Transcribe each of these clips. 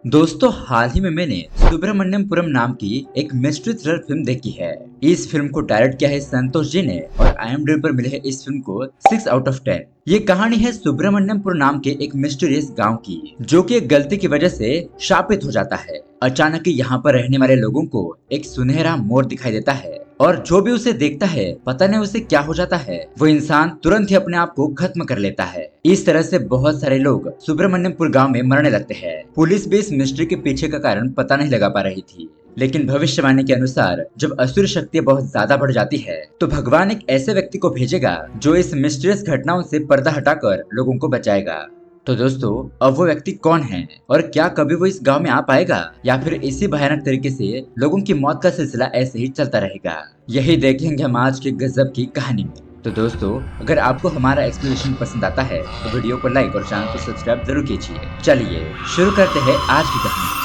दोस्तों, हाल ही में मैंने सुब्रमण्यमपुरम नाम की एक मिस्ट्री थ्रिलर फिल्म देखी है। इस फिल्म को डायरेक्ट किया है संतोष जी ने और IMDb पर मिले है इस फिल्म को 6 आउट ऑफ 10। ये कहानी है सुब्रमण्यमपुर नाम के एक मिस्टीरियस गांव की, जो कि एक गलती की वजह से शापित हो जाता है। अचानक ही यहाँ पर रहने वाले लोगों को एक सुनहरा मोर दिखाई देता है और जो भी उसे देखता है पता नहीं उसे क्या हो जाता है, वो इंसान तुरंत ही अपने आप को खत्म कर लेता है। इस तरह से बहुत सारे लोग सुब्रमण्यमपुर गांव में मरने लगते हैं। पुलिस भी इस मिस्ट्री के पीछे का कारण पता नहीं लगा पा रही थी, लेकिन भविष्यवाणी के अनुसार जब असुर शक्तियां बहुत ज्यादा बढ़ जाती है तो भगवान एक ऐसे व्यक्ति को भेजेगा जो इस मिस्टीरियस घटनाओं से पर्दा हटाकर लोगों को बचाएगा। तो दोस्तों, अब वो व्यक्ति कौन है और क्या कभी वो इस गांव में आ पाएगा या फिर इसी भयानक तरीके से लोगों की मौत का सिलसिला ऐसे ही चलता रहेगा, यही देखेंगे हम आज की गजब की कहानी में। तो दोस्तों, अगर आपको हमारा एक्सप्लेनेशन पसंद आता है तो वीडियो को लाइक और चैनल को सब्सक्राइब जरूर कीजिए। चलिए शुरू करते हैं आज की कहानी।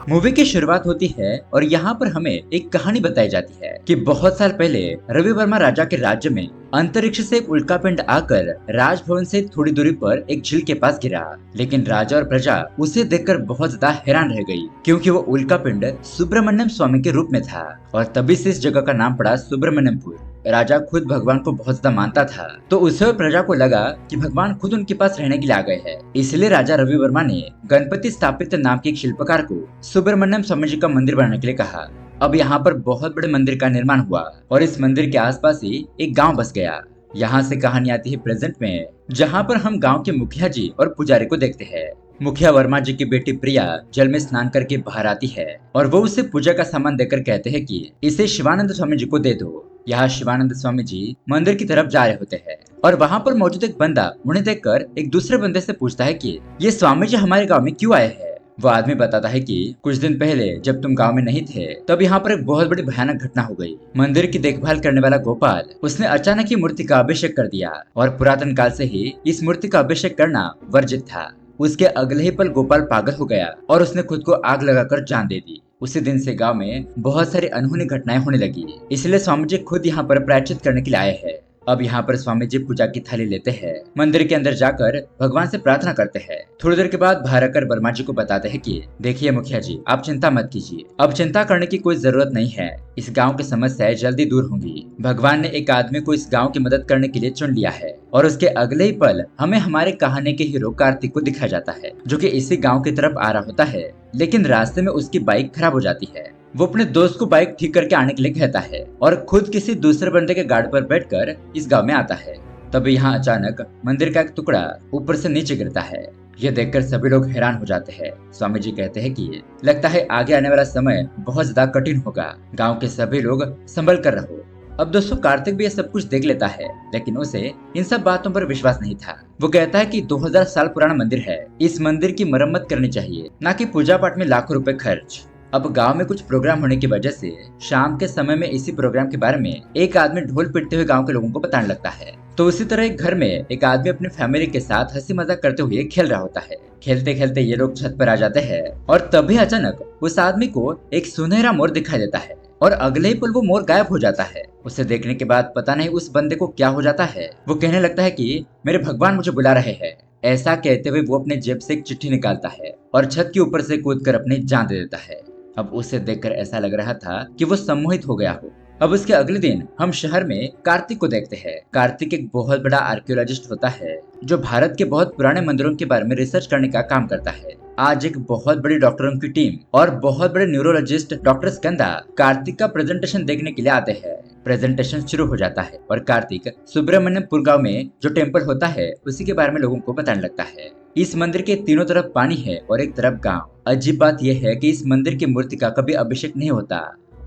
मूवी की शुरुआत होती है और यहाँ पर हमें एक कहानी बताई जाती है कि बहुत साल पहले रवि वर्मा राजा के राज्य में अंतरिक्ष से एक उल्कापिंड आकर राजभवन से थोड़ी दूरी पर एक झील के पास गिरा। लेकिन राजा और प्रजा उसे देखकर बहुत ज्यादा हैरान रह गई, क्योंकि वो उल्कापिंड सुब्रमण्यम स्वामी के रूप में था और तभी से इस जगह का नाम पड़ा सुब्रमण्यमपुर। राजा खुद भगवान को बहुत ज्यादा मानता था, तो उसे और प्रजा को लगा कि भगवान खुद उनके पास रहने के लिए आ गए हैं। इसलिए राजा रवि वर्मा ने गणपति स्थापित नाम के एक शिल्पकार को सुब्रमण्यम स्वामी जी का मंदिर बनाने के लिए कहा। अब यहाँ पर बहुत बड़े मंदिर का निर्माण हुआ और इस मंदिर के आसपास ही एक गांव बस गया। यहाँ से कहानी आती है प्रेजेंट में, जहाँ पर हम गांव के मुखिया जी और पुजारी को देखते हैं। मुखिया वर्मा जी की बेटी प्रिया जल में स्नान करके बाहर आती है और वो उसे पूजा का सामान देकर कहते हैं कि इसे शिवानंद स्वामी जी को दे दो। यहाँ शिवानंद स्वामी जी मंदिर की तरफ जा रहे होते हैं और वहाँ पर मौजूद एक बंदा उन्हें देखकर एक दूसरे बंदे से पूछता है कि ये स्वामी जी हमारे गाँव में क्यों आए हैं। वो आदमी बताता है कि कुछ दिन पहले जब तुम गांव में नहीं थे तब यहाँ पर एक बहुत बड़ी भयानक घटना हो गई। मंदिर की देखभाल करने वाला गोपाल उसने अचानक ही मूर्ति का अभिषेक कर दिया और पुरातन काल से ही इस मूर्ति का अभिषेक करना वर्जित था। उसके अगले ही पल गोपाल पागल हो गया और उसने खुद को आग लगाकर जान दे दी। उसी दिन से गांव में बहुत सारी अनहोनी घटनाएं होने लगी, इसलिए स्वामी जी खुद यहाँ पर प्रायश्चित करने के लिए आए हैं। अब यहाँ पर स्वामी जी पूजा की थाली लेते हैं, मंदिर के अंदर जाकर भगवान से प्रार्थना करते हैं। थोड़ी देर के बाद बाहर आकर वर्मा जी को बताते हैं कि देखिए मुखिया जी, आप चिंता मत कीजिए, अब चिंता करने की कोई जरूरत नहीं है, इस गांव की समस्याएं जल्दी दूर होंगी। भगवान ने एक आदमी को इस गांव की मदद करने के लिए चुन लिया है। और उसके अगले ही पल हमें हमारे कहानी के हीरो कार्तिक को दिखाया जाता है, जो कि इसी गाँव की तरफ आ रहा होता है, लेकिन रास्ते में उसकी बाइक खराब हो जाती है। वो अपने दोस्त को बाइक ठीक करके आने के लिए कहता है और खुद किसी दूसरे बंदे के गाड़ी पर बैठकर इस गांव में आता है। तभी यहाँ अचानक मंदिर का एक टुकड़ा ऊपर से नीचे गिरता है। ये देखकर सभी लोग हैरान हो जाते हैं। स्वामी जी कहते हैं कि लगता है आगे आने वाला समय बहुत ज्यादा कठिन होगा, गाँव के सभी लोग संभल कर रहो। अब दोस्तों, कार्तिक भी ये सब कुछ देख लेता है, लेकिन उसे इन सब बातों पर विश्वास नहीं था। वो कहता है कि 2000 साल पुराना मंदिर है, इस मंदिर की मरम्मत करनी चाहिए, न कि पूजा पाठ में लाखों रुपए खर्च। अब गांव में कुछ प्रोग्राम होने की वजह से शाम के समय में इसी प्रोग्राम के बारे में एक आदमी ढोल पीटते हुए गांव के लोगों को बताने लगता है। तो उसी तरह एक घर में एक आदमी अपनी फैमिली के साथ हंसी मजाक करते हुए खेल रहा होता है। खेलते खेलते ये लोग छत पर आ जाते हैं और तभी अचानक उस आदमी को एक सुनहरा मोर दिखाई देता है और अगले ही पल वो मोर गायब हो जाता है। उसे देखने के बाद पता नहीं उस बंदे को क्या हो जाता है। वो कहने लगता है कि मेरे भगवान मुझे बुला रहे हैं। ऐसा कहते हुए वो अपने जेब से एक चिट्ठी निकालता है और छत के ऊपर से कूदकर अपनी जान दे देता है। अब उसे देखकर ऐसा लग रहा था कि वो सम्मोहित हो गया हो। अब उसके अगले दिन हम शहर में कार्तिक को देखते हैं। कार्तिक एक बहुत बड़ा आर्कियोलॉजिस्ट होता है, जो भारत के बहुत पुराने मंदिरों के बारे में रिसर्च करने का काम करता है। आज एक बहुत बड़ी डॉक्टरों की टीम और बहुत बड़े न्यूरोलॉजिस्ट डॉक्टर स्कंदा कार्तिक का प्रेजेंटेशन देखने के लिए आते हैं। प्रेजेंटेशन शुरू हो जाता है और कार्तिक सुब्रमण्यमपुर गांव में जो टेम्पल होता है उसी के बारे में लोगों को बताने लगता है। इस मंदिर के तीनों तरफ पानी है और एक तरफ गांव। अजीब बात यह है कि इस मंदिर की मूर्ति का कभी अभिषेक नहीं होता।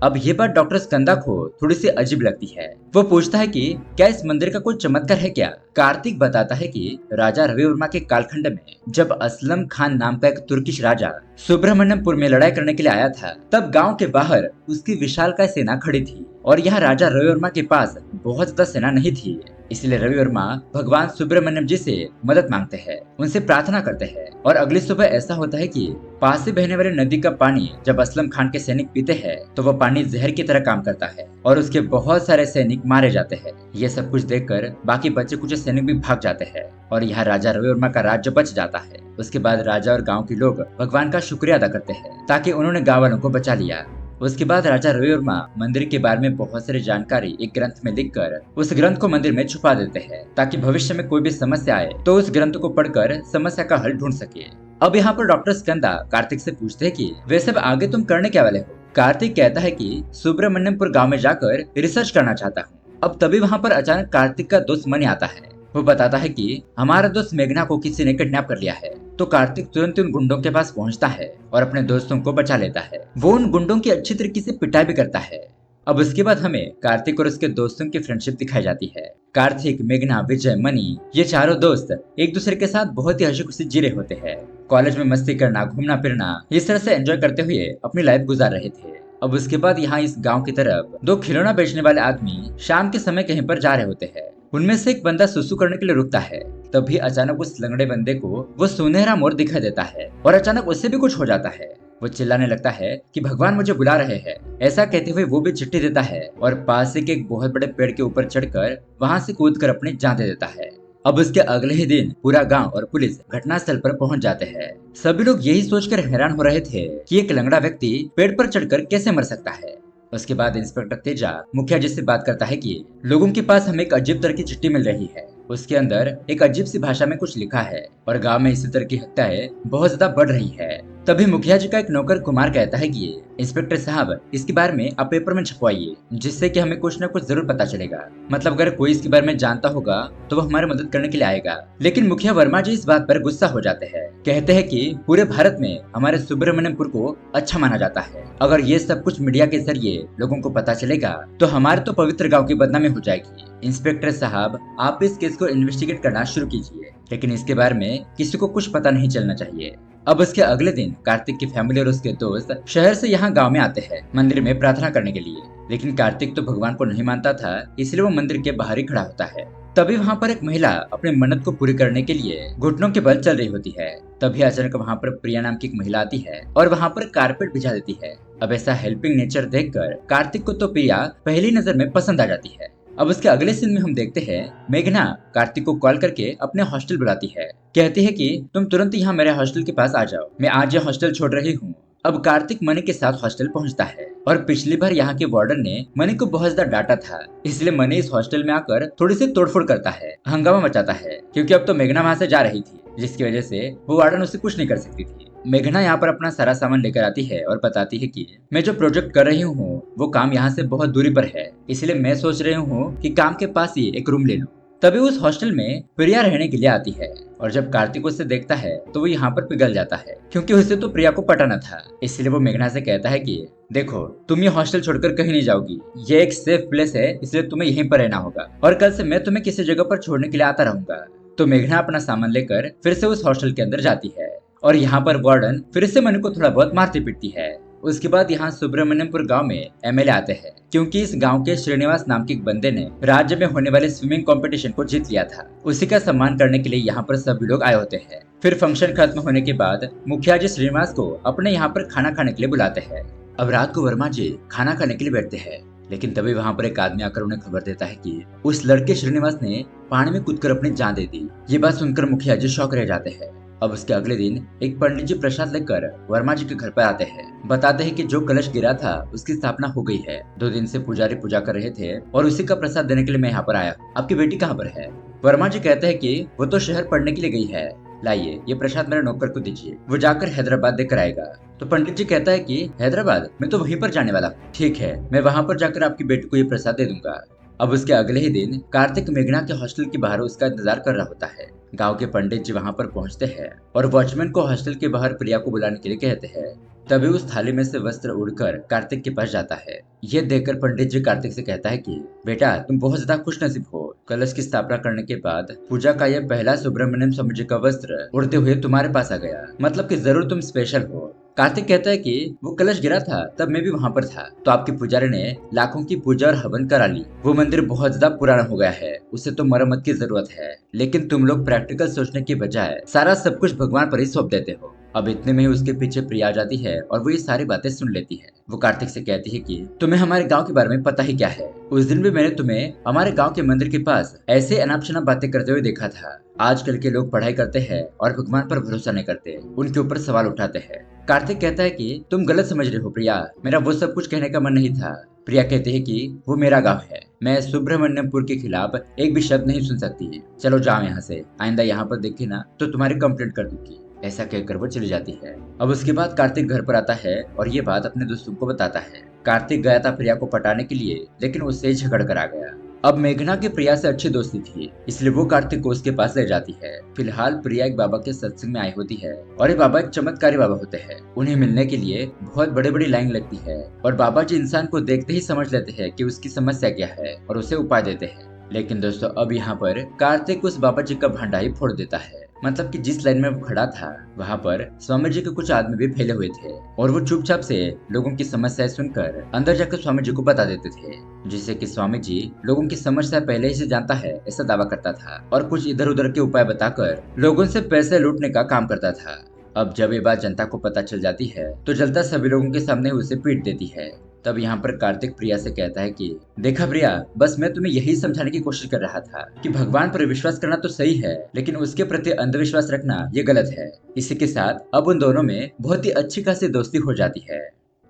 अब ये बात डॉक्टर स्कंदा को थोड़ी सी अजीब लगती है। वो पूछता है कि क्या इस मंदिर का कोई चमत्कार है क्या। कार्तिक बताता है कि राजा रवि वर्मा के कालखंड में जब असलम खान नाम का एक तुर्किश राजा सुब्रमण्यमपुर में लड़ाई करने के लिए आया था, तब गांव के बाहर उसकी विशालकाय सेना खड़ी थी और यहाँ राजा रवि वर्मा के पास बहुत ज्यादा सेना नहीं थी। इसलिए रवि वर्मा भगवान सुब्रमण्यम जी से मदद मांगते हैं, उनसे प्रार्थना करते हैं और अगली सुबह ऐसा होता है कि पास से बहने वाली नदी का पानी जब असलम खान के सैनिक पीते हैं तो वह पानी जहर की तरह काम करता है और उसके बहुत सारे सैनिक मारे जाते हैं। ये सब कुछ देखकर बाकी बचे कुछ सैनिक भी भाग जाते हैं और यहाँ राजा रवि वर्मा का राज्य बच जाता है। उसके बाद राजा और गांव के लोग भगवान का शुक्रिया अदा करते हैं ताकि उन्होंने गांव वालों को बचा लिया। उसके बाद राजा रवि वर्मा मंदिर के बारे में बहुत सारी जानकारी एक ग्रंथ में लिखकर उस ग्रंथ को मंदिर में छुपा देते हैं ताकि भविष्य में कोई भी समस्या आए तो उस ग्रंथ को पढ़कर समस्या का हल ढूंढ सके। अब यहाँ पर डॉक्टर स्कंदा कार्तिक से पूछते हैं कि वैसे अब आगे तुम करने क्या वाले हो। कार्तिक कहता है कि सुब्रमण्यमपुर गांव में जाकर रिसर्च करना चाहता हूँ। अब तभी वहाँ पर अचानक कार्तिक का दोस्त मनी आता है। वो बताता है कि हमारा दोस्त मेघना को किसी ने किडनैप कर लिया है। तो कार्तिक तुरंत उन गुंडों के पास पहुंचता है और अपने दोस्तों को बचा लेता है। वो उन गुंडों की अच्छी तरीके से पिटाई भी करता है। अब उसके बाद हमें कार्तिक और उसके दोस्तों की फ्रेंडशिप दिखाई जाती है। कार्तिक, मेघना, विजय, मनी ये चारों दोस्त एक दूसरे के साथ बहुत ही हंसी खुशी जी रहे होते हैं। कॉलेज में मस्ती करना, घूमना फिरना इस तरह से एंजॉय करते हुए अपनी लाइफ गुजार रहे थे। अब उसके बाद यहाँ इस गांव की तरफ दो खिलौना बेचने वाले आदमी शाम के समय कहीं पर जा रहे होते हैं। उनमें से एक बंदा सुसु करने के लिए रुकता है। तभी अचानक उस लंगड़े बंदे को वो सुनहरा मोर दिखाई देता है और अचानक उससे भी कुछ हो जाता है। वो चिल्लाने लगता है कि भगवान मुझे बुला रहे हैं। ऐसा कहते हुए वो भी चिट्ठी देता है और पास से एक बहुत बड़े पेड़ के ऊपर चढ़कर वहां से कूदकर अपनी जान दे देता है। अब उसके अगले ही दिन पूरा गांव और पुलिस घटनास्थल पर पहुंच जाते हैं। सभी लोग यही सोचकर हैरान हो रहे थे कि एक लंगड़ा व्यक्ति पेड़ पर चढ़कर कैसे मर सकता है। उसके बाद इंस्पेक्टर तेजा मुखिया जी से बात करता है कि लोगों के पास हमें एक अजीब तरह की चिट्ठी मिल रही है। उसके अंदर एक अजीब सी भाषा में कुछ लिखा है और गांव में इसी तरह की हत्याएं बहुत ज्यादा बढ़ रही है। तभी मुखिया जी का एक नौकर कुमार कहता है कि इंस्पेक्टर साहब इसके बारे में आप पेपर में छपवाइए, जिससे कि हमें कुछ न कुछ जरूर पता चलेगा। मतलब अगर कोई इसके बारे में जानता होगा तो वो हमारी मदद करने के लिए आएगा। लेकिन मुखिया वर्मा जी इस बात पर गुस्सा हो जाते हैं। कहते हैं कि पूरे भारत में हमारे सुब्रमण्यमपुर को अच्छा माना जाता है। अगर ये सब कुछ मीडिया के जरिए लोगों को पता चलेगा तो हमारे तो पवित्र गाँव की बदनामी हो जाएगी। इंस्पेक्टर साहब आप इस केस को इन्वेस्टिगेट करना शुरू कीजिए, लेकिन इसके बारे में किसी को कुछ पता नहीं चलना चाहिए। अब उसके अगले दिन कार्तिक की फैमिली और उसके दोस्त शहर से यहाँ गांव में आते हैं मंदिर में प्रार्थना करने के लिए। लेकिन कार्तिक तो भगवान को नहीं मानता था, इसलिए वो मंदिर के बाहर ही खड़ा होता है। तभी वहाँ पर एक महिला अपने मन्नत को पूरी करने के लिए घुटनों के बल चल रही होती है। तभी अचानक वहाँ पर प्रिया नाम की एक महिला आती है और वहाँ पर कारपेट बिछा देती है। अब ऐसा हेल्पिंग नेचर देखकर कार्तिक को तो प्रिया पहली नजर में पसंद आ जाती है। अब उसके अगले सीन में हम देखते हैं मेघना कार्तिक को कॉल करके अपने हॉस्टल बुलाती है। कहती है कि तुम तुरंत यहाँ मेरे हॉस्टल के पास आ जाओ, मैं आज ये हॉस्टल छोड़ रही हूँ। अब कार्तिक मनी के साथ हॉस्टल पहुँचता है और पिछली बार यहाँ के वार्डन ने मनी को बहुत ज्यादा डांटा था, इसलिए मनी इस हॉस्टल में आकर थोड़ी सी तोड़फोड़ करता है, हंगामा मचाता है, क्योंकि अब तो मेघना वहाँ से जा रही थी, जिसकी वजह से वो वार्डन उसे कुछ नहीं कर सकती थी। मेघना यहाँ पर अपना सारा सामान लेकर आती है और बताती है कि मैं जो प्रोजेक्ट कर रही हूँ वो काम यहाँ से बहुत दूरी पर है, इसलिए मैं सोच रही हूँ कि काम के पास ही एक रूम ले लूँ। तभी उस हॉस्टल में प्रिया रहने के लिए आती है और जब कार्तिक उसे देखता है तो वो यहाँ पर पिघल जाता है, क्योंकि उसे तो प्रिया को पटाना था। इसलिए वो मेघना से कहता है कि देखो तुम ये हॉस्टल छोड़कर कहीं नहीं जाओगी, ये एक सेफ प्लेस है, इसलिए तुम्हें यहीं पर रहना होगा और कल से मैं तुम्हें किसी जगह पर छोड़ने के लिए आता रहूंगा। तो मेघना अपना सामान लेकर फिर से उस हॉस्टल के अंदर जाती है और यहाँ पर वार्डन फिर से मनु को थोड़ा बहुत मारती पीटती है। उसके बाद यहाँ सुब्रमण्यमपुर गांव में एमएलए आते हैं, क्योंकि इस गांव के श्रीनिवास नाम के एक बंदे ने राज्य में होने वाले स्विमिंग कंपटीशन को जीत लिया था। उसी का सम्मान करने के लिए यहाँ पर सभी लोग आए होते हैं। फिर फंक्शन खत्म होने के बाद मुखिया जी श्रीनिवास को अपने यहाँ पर खाना खाने के लिए बुलाते हैं। अब रात को वर्मा जी खाना खाने के लिए बैठते हैं, लेकिन तभी वहाँ पर एक आदमी आकर उन्हें खबर देता है कि उस लड़के श्रीनिवास ने पानी में कूदकर अपनी जान दे दी। ये बात सुनकर मुखिया जी शौक रह जाते हैं। अब उसके अगले दिन एक पंडित जी प्रसाद लेकर वर्मा जी के घर पर आते हैं। बताते हैं कि जो कलश गिरा था उसकी स्थापना हो गई है। 2 दिन से पुजारी पूजा कर रहे थे और उसी का प्रसाद देने के लिए मैं यहाँ पर आया। आपकी बेटी कहाँ पर है? वर्मा जी कहते हैं कि वो तो शहर पढ़ने के लिए गई है, लाइए ये प्रसाद मेरे नौकर को दीजिए, वो जाकर हैदराबाद देकर आएगा। तो पंडित जी कहता है कि हैदराबाद, मैं तो वहीं पर जाने वाला हूँ। ठीक है, मैं वहाँ पर जाकर आपकी बेटी को ये प्रसाद दे दूंगा। अब उसके अगले ही दिन कार्तिक मेघना के हॉस्टल के बाहर उसका इंतजार कर रहा होता है। गांव के पंडित जी वहां पर पहुंचते हैं और वॉचमैन को हॉस्टल के बाहर प्रिया को बुलाने के लिए कहते हैं। तभी उस थाली में से वस्त्र उड़कर कार्तिक के पास जाता है। यह देखकर पंडित जी कार्तिक से कहता है कि बेटा तुम बहुत ज्यादा खुशनसीब हो। कलश की स्थापना करने के बाद पूजा का यह पहला सुब्रमण्यम स्वामी जी का वस्त्र उड़ते हुए तुम्हारे पास आ गया, मतलब कि जरूर तुम स्पेशल हो। कार्तिक कहता है कि वो कलश गिरा था तब मैं भी वहाँ पर था, तो आपके पुजारी ने लाखों की पूजा और हवन करा ली। वो मंदिर बहुत ज्यादा पुराना हो गया है, उसे तो मरम्मत की जरूरत है, लेकिन तुम लोग प्रैक्टिकल सोचने की बजाय सारा सब कुछ भगवान पर ही सौंप देते हो। अब इतने में ही उसके पीछे प्रिया आ जाती है और वो ये सारी बातें सुन लेती है। वो कार्तिक से कहती है कि तुम्हें हमारे गांव के बारे में पता ही क्या है। उस दिन भी मैंने तुम्हें हमारे गांव के मंदिर के पास ऐसे अनाप शनाप बातें करते हुए देखा था। आजकल के लोग पढ़ाई करते हैं और भगवान पर भरोसा नहीं करते, उनके ऊपर सवाल उठाते हैं। कार्तिक कहता है कि तुम गलत समझ रहे हो प्रिया, मेरा वो सब कुछ कहने का मन नहीं था। प्रिया कहते हैं कि वो मेरा गांव है, मैं सुब्रमण्यमपुर के खिलाफ एक भी शब्द नहीं सुन सकती। चलो जाओ यहाँ से, आइंदा यहाँ पर देखे ना तो तुम्हारी कंप्लेंट कर दूंगी। ऐसा कहकर वो चली जाती है। अब उसके बाद कार्तिक घर पर आता है और ये बात अपने दोस्तों को बताता है। कार्तिक गया था प्रिया को पटाने के लिए, लेकिन उससे झगड़ कर आ गया। अब मेघना की प्रिया से अच्छी दोस्ती थी, इसलिए वो कार्तिक को उसके पास ले जाती है। फिलहाल प्रिया एक बाबा के सत्संग में आई होती है और ये बाबा एक चमत्कारी बाबा होते हैं। उन्हें मिलने के लिए बहुत बड़ी बड़ी लाइन लगती है और बाबा जी इंसान को देखते ही समझ लेते हैं कि उसकी समस्या क्या है और उसे उपाय देते हैं। लेकिन दोस्तों अब यहाँ पर कार्तिक उस बाबा जी का भंडा ही फोड़ देता है। मतलब कि जिस लाइन में वो खड़ा था वहाँ पर स्वामी जी के कुछ आदमी भी फैले हुए थे और वो चुपचाप से लोगों की समस्याएं सुनकर अंदर जाकर स्वामी जी को बता देते थे, जिससे कि स्वामी जी लोगों की समस्या पहले ही से जानता है ऐसा दावा करता था और कुछ इधर उधर के उपाय बताकर लोगों से पैसे लूटने का काम करता था। अब जब ये बात जनता को पता चल जाती है तो जनता सभी लोगों के सामने उसे पीट देती है। तब यहाँ पर कार्तिक प्रिया से कहता है कि देखा प्रिया, बस मैं तुम्हें यही समझाने की कोशिश कर रहा था कि भगवान पर विश्वास करना तो सही है, लेकिन उसके प्रति अंधविश्वास रखना ये गलत है। इसी के साथ अब उन दोनों में बहुत ही अच्छी खासी दोस्ती हो जाती है।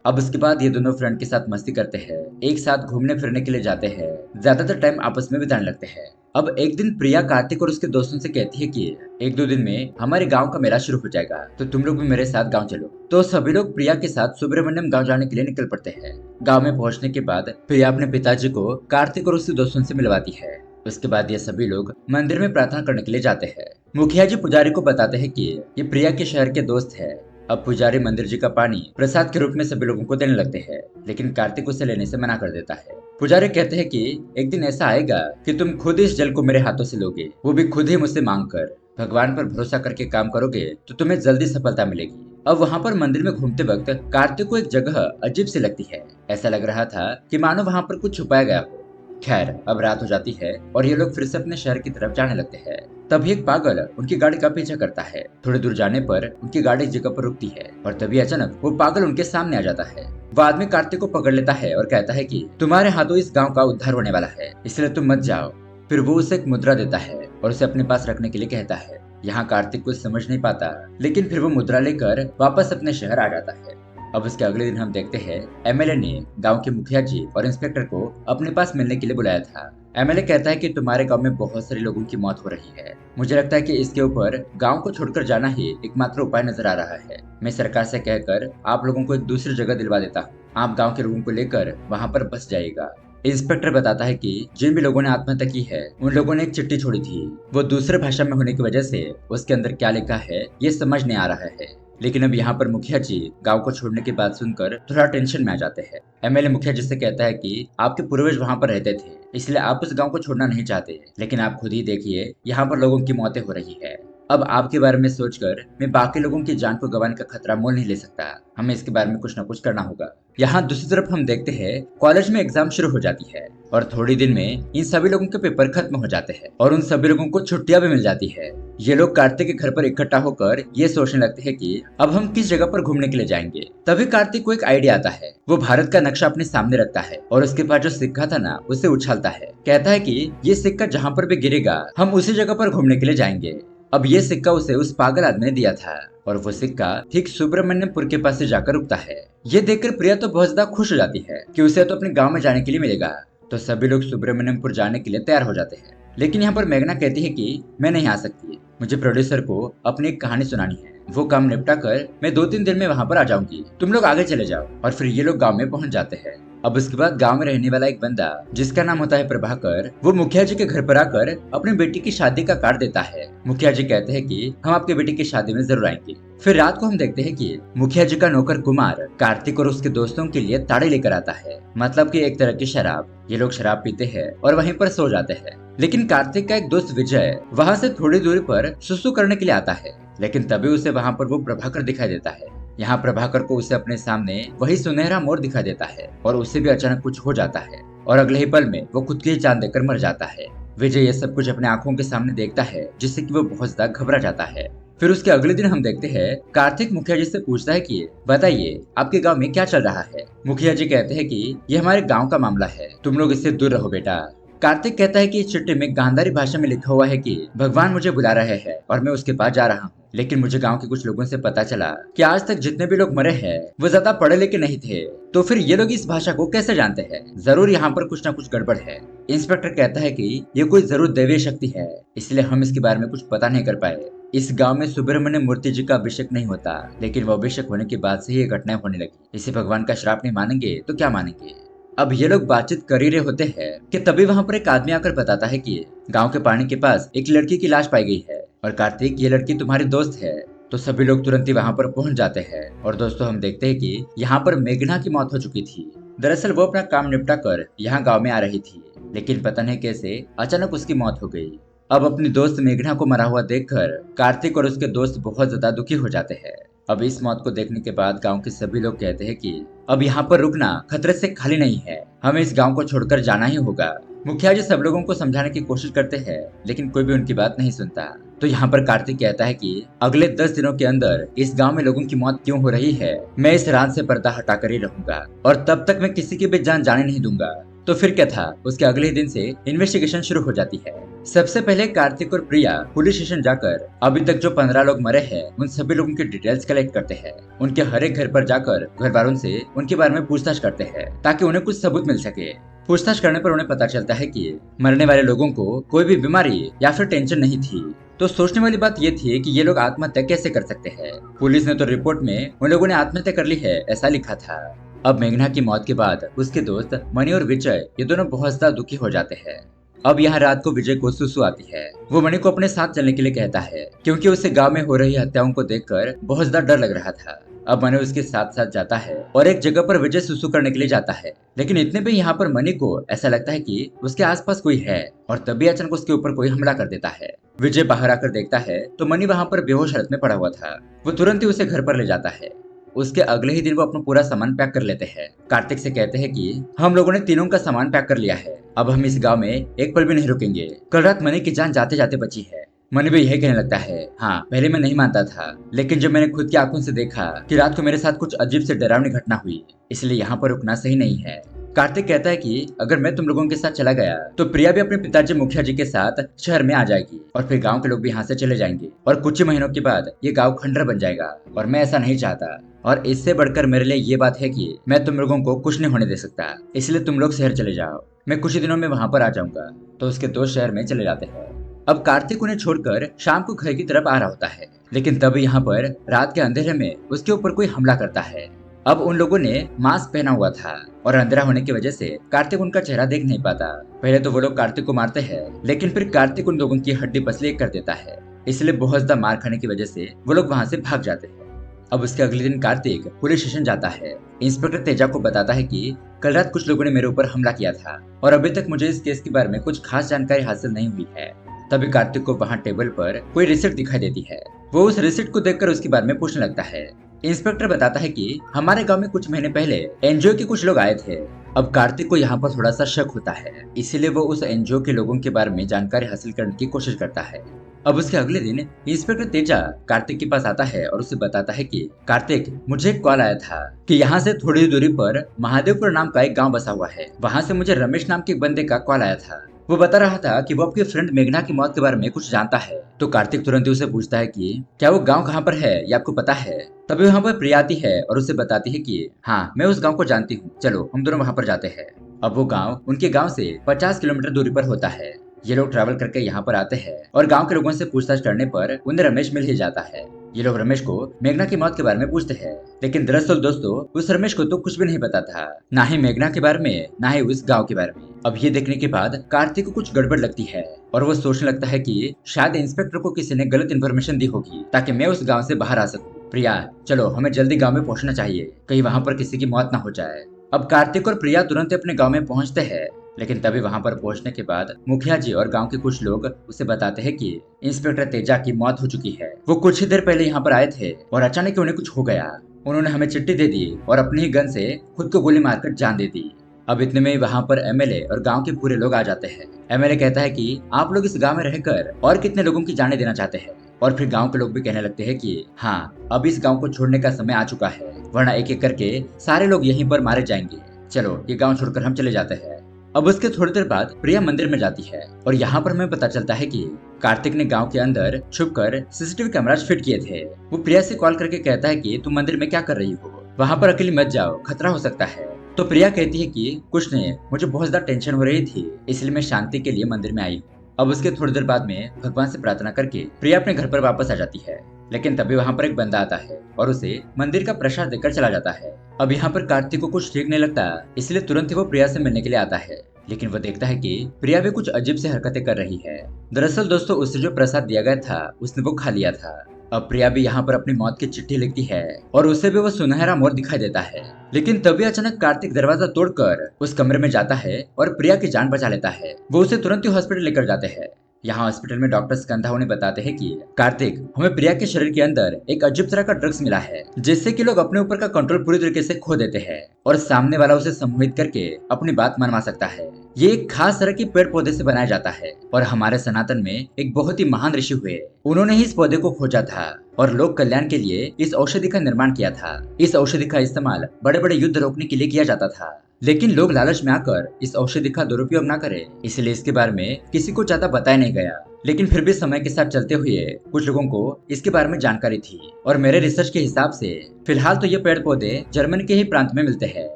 अब उसके बाद ये दोनों फ्रेंड के साथ मस्ती करते हैं, एक साथ घूमने फिरने के लिए जाते हैं, ज्यादातर टाइम आपस में बिताने लगते हैं। अब एक दिन प्रिया कार्तिक और उसके दोस्तों से कहती है कि एक दो दिन में हमारे गांव का मेला शुरू हो जाएगा, तो तुम लोग भी मेरे साथ गांव चलो। तो सभी लोग प्रिया के साथ सुब्रमण्यम गांव जाने के लिए निकल पड़ते हैं। गांव में पहुंचने के बाद प्रिया अपने पिताजी को कार्तिक और उसके दोस्तों से मिलवाती है। उसके बाद ये सभी लोग मंदिर में प्रार्थना करने के लिए जाते हैं। मुखिया जी पुजारी को बताते हैं कि ये प्रिया के शहर के दोस्त है। अब पुजारी मंदिर जी का पानी प्रसाद के रूप में सभी लोगों को देने लगते हैं, लेकिन कार्तिक उसे लेने से मना कर देता है। पुजारी कहते हैं कि एक दिन ऐसा आएगा कि तुम खुद इस जल को मेरे हाथों से लोगे, वो भी खुद ही मुझसे मांग कर। भगवान पर भरोसा करके काम करोगे तो तुम्हें जल्दी सफलता मिलेगी। अब वहाँ पर मंदिर में घूमते वक्त कार्तिक को एक जगह अजीब सी लगती है। ऐसा लग रहा था कि मानो वहाँ पर कुछ छुपाया गया हो। खैर अब रात हो जाती है और ये लोग फिर से अपने शहर की तरफ जाने लगते हैं। तभी एक पागल उनकी गाड़ी का पीछा करता है। थोड़ी दूर जाने पर उनकी गाड़ी एक जगह पर रुकती है और तभी अचानक वो पागल उनके सामने आ जाता है। वो आदमी कार्तिक को पकड़ लेता है और कहता है कि तुम्हारे हाथों इस गांव का उद्धार होने वाला है, इसलिए तुम मत जाओ। फिर वो उसे एक मुद्रा देता है और उसे अपने पास रखने के लिए कहता है। यहाँ कार्तिक कुछ समझ नहीं पाता, लेकिन फिर वो मुद्रा लेकर वापस अपने शहर आ जाता है। अब उसके अगले दिन हम देखते हैं एमएलए ने गांव के मुखिया जी और इंस्पेक्टर को अपने पास मिलने के लिए बुलाया था। एमएलए कहता है कि तुम्हारे गांव में बहुत सारे लोगों की मौत हो रही है। मुझे लगता है कि इसके ऊपर गांव को छोड़कर जाना ही एकमात्र उपाय नजर आ रहा है। मैं सरकार से कहकर आप लोगों को एक दूसरी जगह दिलवा देता हूँ। आप गाँव के लोगों को लेकर वहाँ पर बस जाइएगा। इंस्पेक्टर बताता है कि जिन भी लोगों ने आत्महत्या की है उन लोगों ने एक चिट्ठी छोड़ी थी। वो दूसरे भाषा में होने की वजह से उसके अंदर क्या लिखा है ये समझ नहीं आ रहा है। लेकिन अब यहाँ पर मुखिया जी गांव को छोड़ने की बात सुनकर थोड़ा टेंशन में आ जाते हैं। एमएलए मुखिया जी से कहता है कि आपके पूर्वज वहाँ पर रहते थे, इसलिए आप उस गांव को छोड़ना नहीं चाहते, लेकिन आप खुद ही देखिए यहाँ पर लोगों की मौतें हो रही है। अब आपके बारे में सोचकर मैं बाकी लोगों की जान को गंवाने का खतरा मोल नहीं ले सकता। हमें इसके बारे में कुछ न कुछ करना होगा। यहाँ दूसरी तरफ हम देखते हैं कॉलेज में एग्जाम शुरू हो जाती है और थोड़ी दिन में इन सभी लोगों के पेपर खत्म हो जाते हैं और उन सभी लोगों को छुट्टियां भी मिल जाती है। ये लोग कार्तिक के घर पर इकट्ठा होकर ये सोचने लगते हैं कि अब हम किस जगह पर घूमने के लिए जाएंगे। तभी कार्तिक को एक आइडिया आता है। वो भारत का नक्शा अपने सामने रखता है और उसके पास जो सिक्का था ना उसे उछालता है। कहता है कि ये सिक्का जहाँ पर भी गिरेगा हम उसी जगह पर घूमने के लिए जाएंगे। अब ये सिक्का उसे उस पागल आदमी ने दिया था और वो सिक्का ठीक सुब्रमण्यमपुर के पास से जाकर रुकता है। ये देखकर प्रिया तो बहुत ज्यादा खुश हो जाती है कि उसे तो अपने गांव में जाने के लिए मिलेगा। तो सभी लोग सुब्रमण्यमपुर जाने के लिए तैयार हो जाते हैं। लेकिन यहाँ पर मेघना कहती है कि मैं नहीं आ सकती, मुझे प्रोड्यूसर को अपनी एक कहानी सुनानी है। वो काम निपटा कर मैं 2-3 दिन में वहाँ पर आ जाऊंगी, तुम लोग आगे चले जाओ। और फिर ये लोग गाँव में पहुँच जाते हैं। अब उसके बाद गांव में रहने वाला एक बंदा जिसका नाम होता है प्रभाकर, वो मुखिया जी के घर पर आकर अपनी बेटी की शादी का कार्ड देता है। मुखिया जी कहते हैं कि हम आपके बेटी की शादी में जरूर आएंगे। फिर रात को हम देखते हैं कि मुखिया जी का नौकर कुमार कार्तिक और उसके दोस्तों के लिए ताड़े लेकर आता है, मतलब कि एक तरह की शराब। ये लोग शराब पीते हैं और वहीं पर सो जाते हैं। लेकिन कार्तिक का एक दोस्त विजय वहाँ से थोड़ी दूरी पर सुसु करने के लिए आता है, लेकिन तभी उसे वहाँ पर वो प्रभाकर दिखाई देता है। यहाँ प्रभाकर को उसे अपने सामने वही सुनहरा मोर दिखाई देता है और उसे भी अचानक कुछ हो जाता है और अगले ही पल में वो खुद की जान देकर मर जाता है। विजय ये सब कुछ अपने आंखों के सामने देखता है, जिससे कि वो बहुत ज्यादा घबरा जाता है। फिर उसके अगले दिन हम देखते हैं कार्तिक मुखिया जी से पूछता है कि बताइए आपके गांव में क्या चल रहा है। मुखिया जी कहते हैं कि ये हमारे गांव का मामला है, तुम लोग इससे दूर रहो बेटा। कार्तिक कहता है कि इस चिट्ठी में गांधारी भाषा में लिखा हुआ है कि भगवान मुझे बुला रहे हैं और मैं उसके पास जा रहा हूँ। लेकिन मुझे गांव के कुछ लोगों से पता चला कि आज तक जितने भी लोग मरे हैं वो ज्यादा पढ़े लिखे नहीं थे, तो फिर ये लोग इस भाषा को कैसे जानते हैं? जरूर यहाँ पर कुछ ना कुछ गड़बड़ है। इंस्पेक्टर कहता है कि ये कोई जरूर दैवीय शक्ति है, इसलिए हम इसके बारे में कुछ पता नहीं कर पाए। इस गांव में सुब्रमण्य मूर्ति जी का अभिषेक नहीं होता, लेकिन वो अभिषेक होने के बाद से ही ये घटनाएं होने लगी। इसे भगवान का श्राप नहीं मानेंगे तो क्या मानेंगे? अब ये लोग बातचीत कर ही रहे होते हैं कि तभी वहाँ पर एक आदमी आकर बताता है कि गांव के पानी के पास एक लड़की की लाश पाई गई है और कार्तिक, ये लड़की तुम्हारी दोस्त है। तो सभी लोग तुरंत ही वहाँ पर पहुंच जाते हैं और दोस्तों हम देखते हैं कि यहाँ पर मेघना की मौत हो चुकी थी। दरअसल वो अपना काम निपटा कर यहाँ गाँव में आ रही थी, लेकिन पता नहीं कैसे अचानक उसकी मौत हो गई। अब अपनी दोस्त मेघना को मरा हुआ देखकर कार्तिक और उसके दोस्त बहुत ज्यादा दुखी हो जाते हैं। अब इस मौत को देखने के बाद गांव के सभी लोग कहते हैं कि अब यहाँ पर रुकना खतरे से खाली नहीं है, हमें इस गांव को छोड़कर जाना ही होगा। मुखिया जी सब लोगों को समझाने की कोशिश करते हैं, लेकिन कोई भी उनकी बात नहीं सुनता। तो यहाँ पर कार्तिक कहता है कि अगले 10 दिनों के अंदर इस गांव में लोगों की मौत क्यों हो रही है, मैं इस रात से पर्दा हटाकर ही रहूंगा और तब तक मैं किसी की भी जान जाने नहीं दूंगा। तो फिर क्या था, उसके अगले दिन से इन्वेस्टिगेशन शुरू हो जाती है। सबसे पहले कार्तिक और प्रिया पुलिस स्टेशन जाकर अभी तक जो 15 लोग मरे हैं उन सभी लोगों की डिटेल्स कलेक्ट करते हैं। उनके हर एक घर पर जाकर घर वालों से उनके बारे में पूछताछ करते हैं ताकि उन्हें कुछ सबूत मिल सके। पूछताछ करने पर उन्हें पता चलता है कि मरने वाले लोगों को कोई भी बीमारी या फिर टेंशन नहीं थी। तो सोचने वाली बात ये थी कि ये लोग आत्महत्या कैसे कर सकते हैं। पुलिस ने तो रिपोर्ट में उन लोगों ने आत्महत्या कर ली है ऐसा लिखा था। अब मेघना की मौत के बाद उसके दोस्त मणि और विजय ये दोनों बहुत ज्यादा दुखी हो जाते हैं। अब यहाँ रात को विजय को सुसु आती है। वो मणि को अपने साथ चलने के लिए कहता है क्योंकि उसे गांव में हो रही हत्याओं को देखकर बहुत ज्यादा डर लग रहा था। अब मणि उसके साथ साथ जाता है और एक जगह पर विजय सुसु करने के लिए जाता है, लेकिन इतने में यहाँ पर मणि को ऐसा लगता है कि उसके आसपास कोई है और तभी अचानक उसके ऊपर कोई हमला कर देता है। विजय बाहर आकर देखता है तो मणि वहाँ पर बेहोश हालत में पड़ा हुआ था। वो तुरंत ही उसे घर पर ले जाता है। उसके अगले ही दिन वो अपना पूरा सामान पैक कर लेते हैं। कार्तिक से कहते हैं कि हम लोगों ने तीनों का सामान पैक कर लिया है, अब हम इस गांव में एक पल भी नहीं रुकेंगे। कल रात मणि की जान जाते जाते बची है। मणि भी यही कहने लगता है, हाँ पहले मैं नहीं मानता था, लेकिन जब मैंने खुद की आंखों से देखा कि रात को मेरे साथ कुछ अजीब से डरावनी घटना हुई, इसलिए यहाँ पर रुकना सही नहीं है। कार्तिक कहता है कि अगर मैं तुम लोगों के साथ चला गया तो प्रिया भी अपने पिताजी मुखिया जी के साथ शहर में आ जाएगी और फिर गांव के लोग भी यहाँ से चले जाएंगे और कुछ ही महीनों के बाद ये गांव खंडर बन जाएगा और मैं ऐसा नहीं चाहता। और इससे बढ़कर मेरे लिए ये बात है कि मैं तुम लोगों को कुछ नहीं होने दे सकता, इसलिए तुम लोग शहर चले जाओ, मैं कुछ ही दिनों में वहाँ पर आ जाऊंगा। तो उसके दोस्त शहर में चले जाते हैं। अब कार्तिक उन्हें छोड़कर शाम को घर की तरफ आ रहा होता है, लेकिन तब यहाँ पर रात के अंधेरे में उसके ऊपर कोई हमला करता है। अब उन लोगों ने मास्क पहना हुआ था और अंधेरा होने की वजह से कार्तिक उनका चेहरा देख नहीं पाता। पहले तो वो लोग कार्तिक को मारते हैं, लेकिन फिर कार्तिक उन लोगों की हड्डी पसली कर देता है, इसलिए बहुत ज्यादा मार खाने की वजह से वो लोग वहाँ से भाग जाते हैं। अब उसके अगले दिन कार्तिक पुलिस स्टेशन जाता है। इंस्पेक्टर तेजा को बताता है कि कल रात कुछ लोगों ने मेरे ऊपर हमला किया था और अभी तक मुझे इस केस के बारे में कुछ खास जानकारी हासिल नहीं हुई है। तभी कार्तिक को वहाँ टेबल पर कोई रिसिप्ट दिखाई देती है। वो उस रिसिप्ट को देखकर उसके बारे में पूछने लगता है। इंस्पेक्टर बताता है कि हमारे गांव में कुछ महीने पहले एनजीओ के कुछ लोग आए थे। अब कार्तिक को यहाँ पर थोड़ा सा शक होता है, इसीलिए वो उस एनजीओ के लोगों के बारे में जानकारी हासिल करने की कोशिश करता है। अब उसके अगले दिन इंस्पेक्टर तेजा कार्तिक के पास आता है और उसे बताता है कि कार्तिक, मुझे एक कॉल आया था कि यहाँ से थोड़ी दूरी पर महादेवपुर नाम का एक गांव बसा हुआ है, वहाँ से मुझे रमेश नाम के एक बंदे का कॉल आया था। वो बता रहा था कि वो आपकी फ्रेंड मेघना की मौत के बारे में कुछ जानता है। तो कार्तिक तुरंत ही उसे पूछता है कि क्या वो गांव कहाँ पर है, ये आपको पता है? तभी वहाँ पर प्रिया आती है और उसे बताती है कि हाँ मैं उस गांव को जानती हूँ, चलो हम दोनों वहाँ पर जाते हैं। अब वो गांव उनके गांव से 50 किलोमीटर दूरी पर होता है। ये लोग ट्रैवल करके यहाँ पर आते हैं और गांव के लोगों से पूछताछ करने पर उन्हें रमेश मिल ही जाता है। ये लोग रमेश को मेघना की मौत के बारे में पूछते हैं, लेकिन दरअसल दोस्तों उस रमेश को तो कुछ भी नहीं पता था, ना ही मेघना के बारे में ना ही उस गांव के बारे में। अब ये देखने के बाद कार्तिक को कुछ गड़बड़ लगती है और वो सोचने लगता है कि शायद इंस्पेक्टर को किसी ने गलत इन्फॉर्मेशन दी होगी ताकि मैं उस गाँव से बाहर आ सकूं। प्रिया, चलो हमें जल्दी गाँव में पहुँचना चाहिए, कहीं वहाँ पर किसी की मौत न हो जाए। अब कार्तिक और प्रिया तुरंत अपने गाँव में पहुँचते हैं, लेकिन तभी वहां पर पहुंचने के बाद मुखिया जी और गांव के कुछ लोग उसे बताते हैं कि इंस्पेक्टर तेजा की मौत हो चुकी है। वो कुछ ही देर पहले यहाँ पर आए थे और अचानक उन्हें कुछ हो गया। उन्होंने हमें चिट्ठी दे दी और अपनी ही गन से खुद को गोली मारकर जान दे दी। अब इतने में वहाँ पर एमएलए और गांव के पूरे लोग आ जाते हैं। एमएलए कहता है कि आप लोग इस गांव में रहकर और कितने लोगों की जाने देना चाहते हैं, और फिर गांव के लोग भी कहने लगते हैं कि हाँ अब इस गांव को छोड़ने का समय आ चुका है, वरना एक एक करके सारे लोग यहीं पर मारे जाएंगे। चलो ये गांव छोड़कर हम चले जाते हैं। अब उसके थोड़ी देर बाद प्रिया मंदिर में जाती है और यहाँ पर हमें पता चलता है कि कार्तिक ने गांव के अंदर छुपकर सीसीटीवी कैमरास फिट किए थे। वो प्रिया से कॉल करके कहता है कि तुम मंदिर में क्या कर रही हो, वहाँ पर अकेली मत जाओ, खतरा हो सकता है। तो प्रिया कहती है कि कुछ नहीं, मुझे बहुत ज्यादा टेंशन हो रही थी, इसलिए मैं शांति के लिए मंदिर में आई हूँ। अब उसके थोड़ी देर बाद में भगवान से प्रार्थना करके प्रिया अपने घर पर वापस आ जाती है। लेकिन तभी वहाँ पर एक बंदा आता है और उसे मंदिर का प्रसाद देकर चला जाता है। अब यहाँ पर कार्तिक को कुछ ठीक नहीं लगता, इसलिए तुरंत ही वो प्रिया से मिलने के लिए आता है। लेकिन वो देखता है कि प्रिया भी कुछ अजीब सी हरकतें कर रही है। दरअसल दोस्तों, उसे जो प्रसाद दिया गया था उसने वो खा लिया था। अब प्रिया भी यहाँ पर अपनी मौत की चिट्ठी लिखती है और उसे भी वो सुनहरा मोर दिखाई देता है। लेकिन तभी अचानक कार्तिक दरवाजा तोड़कर उस कमरे में जाता है और प्रिया की जान बचा लेता है। वो उसे तुरंत ही हॉस्पिटल लेकर जाते हैं। यहाँ हॉस्पिटल में डॉक्टर स्कंधा उन्हें बताते हैं कि कार्तिक, हमें प्रिया के शरीर के अंदर एक अजीब तरह का ड्रग्स मिला है, जिससे कि लोग अपने ऊपर का कंट्रोल पूरी तरीके से खो देते हैं और सामने वाला उसे सम्मोहित करके अपनी बात मनवा सकता है। ये एक खास तरह के पेड़ पौधे से बनाया जाता है और हमारे सनातन में एक बहुत ही महान ऋषि हुए, उन्होंने ही इस पौधे को खोजा था और लोक कल्याण के लिए इस औषधि का निर्माण किया था। इस औषधि का इस्तेमाल बड़े बड़े युद्ध रोकने के लिए किया जाता था, लेकिन लोग लालच में आकर इस औषधि का दुरुपयोग न करें, इसलिए इसके बारे में किसी को ज्यादा बताया नहीं गया। लेकिन फिर भी समय के साथ चलते हुए कुछ लोगों को इसके बारे में जानकारी थी और मेरे रिसर्च के हिसाब से फिलहाल तो ये पेड़ पौधे जर्मनी के ही प्रांत में मिलते हैं।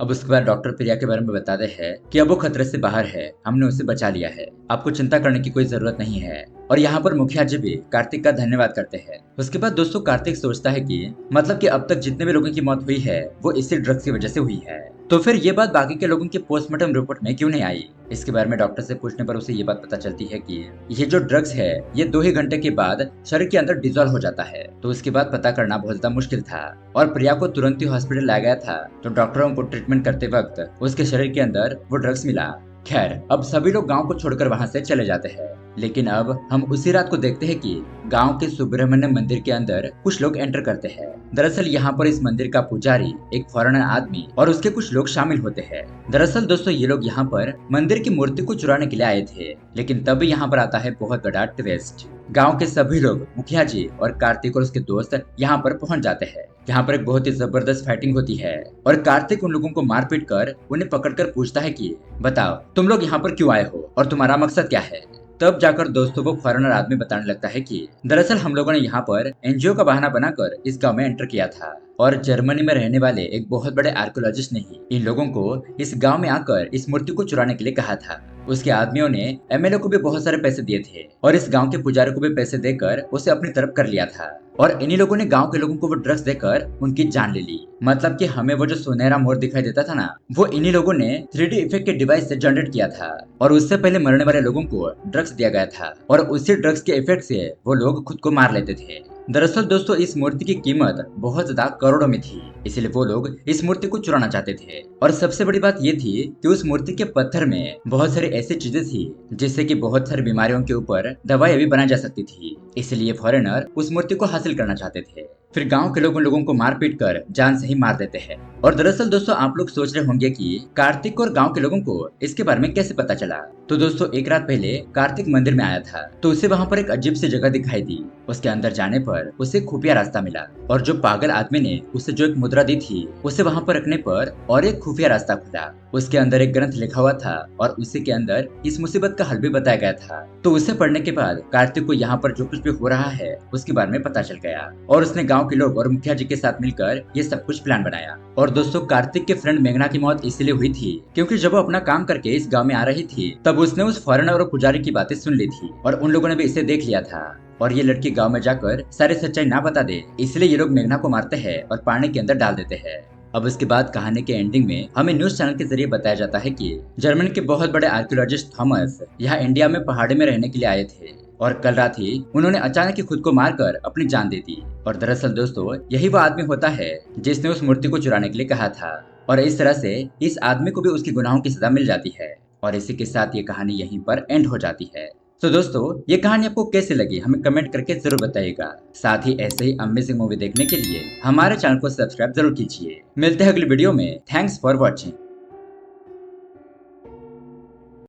अब उसके बाद डॉक्टर प्रिया के बारे में बताते हैं कि अब वो खतरे से बाहर है, हमने उसे बचा लिया है, आपको चिंता करने की कोई जरूरत नहीं है। और यहाँ पर मुखिया जी भी कार्तिक का धन्यवाद करते हैं। उसके बाद दोस्तों, कार्तिक सोचता है कि मतलब कि अब तक जितने भी लोगों की मौत हुई है वो इसी ड्रग्स की वजह से हुई है, तो फिर ये बात बाकी के लोगों के पोस्टमार्टम रिपोर्ट में क्यों नहीं आई। इसके बारे में डॉक्टर से पूछने पर उसे ये बात पता चलती है कि ये जो ड्रग्स है ये 2 ही घंटे के बाद शरीर के अंदर डिजोल्व हो जाता है, तो उसके बाद पता करना बहुत ज्यादा मुश्किल था और प्रिया को तुरंत ही हॉस्पिटल लाया गया था। तो डॉक्टरों को ट्रीटमेंट करते वक्त उसके शरीर के अंदर वो ड्रग्स मिला। खैर, अब सभी लोग गांव को छोड़कर वहां से चले जाते हैं। लेकिन अब हम उसी रात को देखते हैं कि गांव के सुब्रमण्य मंदिर के अंदर कुछ लोग एंटर करते हैं। दरअसल यहाँ पर इस मंदिर का पुजारी एक फॉरेनर आदमी और उसके कुछ लोग शामिल होते हैं। दरअसल दोस्तों, ये लोग यहाँ पर मंदिर की मूर्ति को चुराने के लिए आए थे, लेकिन तब यहाँ पर आता है बहुत बड़ा ट्विस्ट। गांव के सभी लोग, मुखिया जी और कार्तिक और उसके दोस्त यहाँ पर पहुंच जाते हैं। यहाँ पर एक बहुत ही जबरदस्त फाइटिंग होती है और कार्तिक उन लोगों को मारपीट कर उन्हें पकड़कर पूछता है कि बताओ तुम लोग यहाँ पर क्यों आए हो और तुम्हारा मकसद क्या है। तब जाकर दोस्तों वो फॉरेनर आदमी बताने लगता है कि दरअसल हम लोगों ने यहाँ पर एनजीओ का बहाना बनाकर इस गांव में एंटर किया था और जर्मनी में रहने वाले एक बहुत बड़े आर्कियोलॉजिस्ट ने ही इन लोगों को इस गांव में आकर इस मूर्ति को चुराने के लिए कहा था। उसके आदमियों ने एमएलए को भी बहुत सारे पैसे दिए थे और इस गांव के पुजारी को भी पैसे देकर उसे अपनी तरफ कर लिया था और इन्हीं लोगों ने गांव के लोगों को वो ड्रग्स देकर उनकी जान ले ली। मतलब कि हमें वो जो सुनहरा मोर दिखाई देता था ना, वो इन्हीं लोगों ने 3D इफेक्ट के डिवाइस से जनरेट किया था और उससे पहले मरने वाले लोगों को ड्रग्स दिया गया था और उसी ड्रग्स के इफेक्ट से वो लोग खुद को मार लेते थे। दरअसल दोस्तों, इस मूर्ति की कीमत बहुत ज्यादा करोड़ों में थी, इसलिए वो लोग इस मूर्ति को चुराना चाहते थे। और सबसे बड़ी बात ये थी कि उस मूर्ति के पत्थर में बहुत सारी ऐसी चीजें थी जिससे कि बहुत सारी बीमारियों के ऊपर दवाई भी बनाई जा सकती थी, इसलिए फॉरेनर उस मूर्ति को हासिल करना चाहते थे। फिर गांव के लोग उन लोगों को मारपीट कर जान से ही मार देते हैं। और दरअसल दोस्तों, आप लोग सोच रहे होंगे कि कार्तिक और गांव के लोगों को इसके बारे में कैसे पता चला। तो दोस्तों, एक रात पहले कार्तिक मंदिर में आया था तो उसे वहां पर एक अजीब सी जगह दिखाई दी। उसके अंदर जाने पर उसे खुफिया रास्ता मिला और जो पागल आदमी ने उसे जो एक मुद्रा दी थी उसे वहां पर रखने पर और एक खुफिया रास्ता खुला। उसके अंदर एक ग्रंथ लिखा हुआ था और उसी के अंदर इस मुसीबत का हल भी बताया गया था। तो उसे पढ़ने के बाद कार्तिक को यहाँ पर जो कुछ भी हो रहा है उसके बारे में पता चल गया और उसने गाँव के लोग और मुखिया जी के साथ मिलकर ये सब कुछ प्लान बनाया। और दोस्तों, कार्तिक के फ्रेंड मेघना की मौत इसलिए हुई थी क्योंकि जब वो अपना काम करके इस गांव में आ रही थी तब उसने उस फॉरेनर और पुजारी की बातें सुन ली थी और उन लोगों ने भी इसे देख लिया था और ये लड़की गांव में जाकर सारी सच्चाई ना बता दे, इसलिए ये लोग मेघना को मारते हैं और पानी के अंदर डाल देते हैं। अब उसके बाद कहानी के एंडिंग में हमें न्यूज चैनल के जरिए बताया जाता है कि जर्मनी के बहुत बड़े आर्कियोलॉजिस्ट थॉमस यहाँ इंडिया में पहाड़ी में रहने के लिए आए थे और कल रात ही उन्होंने अचानक ही खुद को मारकर अपनी जान दे दी। और दरअसल दोस्तों, यही वो आदमी होता है जिसने उस मूर्ति को चुराने के लिए कहा था और इस तरह से इस आदमी को भी उसके गुनाहों की सजा मिल जाती है। और इसी के साथ ये कहानी यहीं पर एंड हो जाती है। तो दोस्तों, ये कहानी आपको कैसी लगी हमें कमेंट करके जरूर बताइएगा। साथ ही ऐसे ही अमेजिंग मूवी देखने के लिए हमारे चैनल को सब्सक्राइब जरूर कीजिए। मिलते हैं अगली वीडियो में। Thanks for watching.